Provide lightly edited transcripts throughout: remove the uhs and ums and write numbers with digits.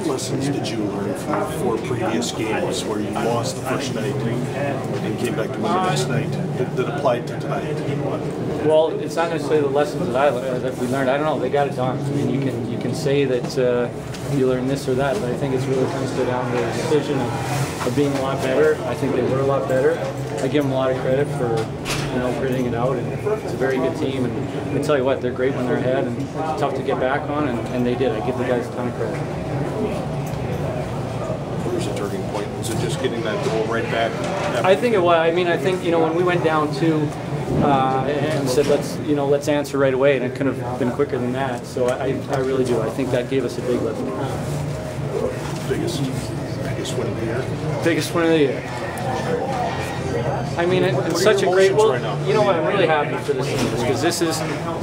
what lessons did you learn from the 4 previous games where you lost the first night and came back to win the next night that applied to tonight? Well, it's not necessarily the lessons that we learned. I don't know. They got it done. I mean, you can say that you learn this or that, but I think it's really comes down to the decision of being a lot better. I think they were a lot better. I give them a lot of credit for gritting it out, and it's a very good team. And I tell you what, they're great when they're ahead, and it's tough to get back on, and they did. I give the guys a ton of credit. What was the turning point? Was it just getting that goal right back? I think it was. I mean, I think when we went down 2 and said let's answer right away, and it could have been quicker than that. So I really do. I think that gave us a big lift. Biggest win of the year. Biggest win of the year. I mean, it's such a great. Well, you know what? I'm really happy for this team because this is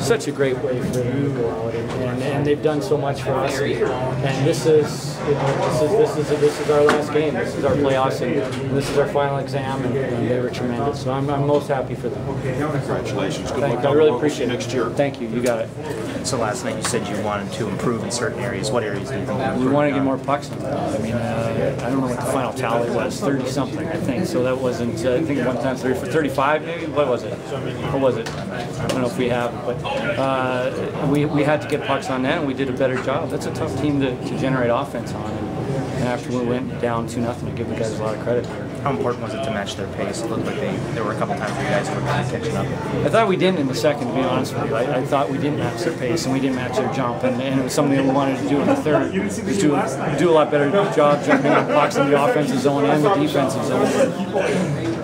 such a great way for them to go out, and they've done so much for us. And this is this is our last game. This is our playoffs, and this is our final exam, and they were tremendous. So I'm most happy for them. Congratulations. Good luck. I really appreciate it. Next year. Thank you. You got it. So last night you said you wanted to improve in certain areas. What areas do you think you improved? We want to get more pucks on that. I mean, I don't know what the final tally was, 30-something, I think. So that wasn't, I think one time 35 maybe? What was it? What was it? I don't know if we have it, but we had to get pucks on net, and we did a better job. That's a tough team to generate offense on. And after we went down 2-0, I give the guys a lot of credit here. How important was it to match their pace? It looked like there were a couple times where you guys were kind of catching up. I thought we didn't in the second, to be honest with you. I thought we didn't match their pace, and we didn't match their jump, and it was something that we wanted to do in the third. Do a lot better job jumping on pucks in the offensive zone and the defensive zone.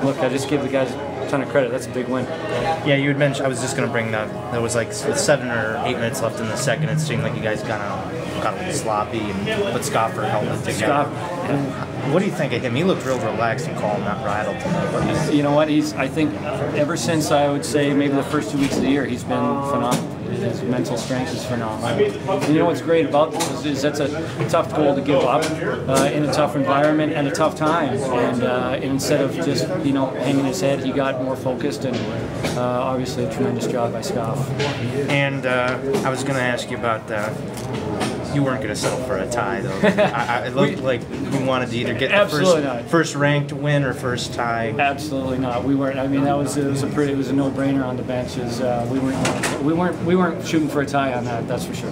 Look, I just give the guys a ton of credit. That's a big win. Yeah, you had mentioned, I was just going to bring that. There was like 7 or 8 minutes left in the second. It seemed like you guys got a little sloppy, but Scoffer held it together. What do you think of him? He looked real relaxed and calm, not rattled tonight. You know what? I think ever since, I would say, maybe the first 2 weeks of the year, he's been phenomenal. His mental strength is phenomenal. And you know what's great about this is that's a tough goal to give up in a tough environment and a tough time. And instead of just hanging his head, he got more focused, and obviously a tremendous job by Scoff. And I was going to ask you about. You weren't going to settle for a tie, though. It looked like you wanted to either get the first ranked win or first tie. Absolutely not. We weren't. I mean, it was a no-brainer on the benches. We weren't shooting for a tie on that. That's for sure.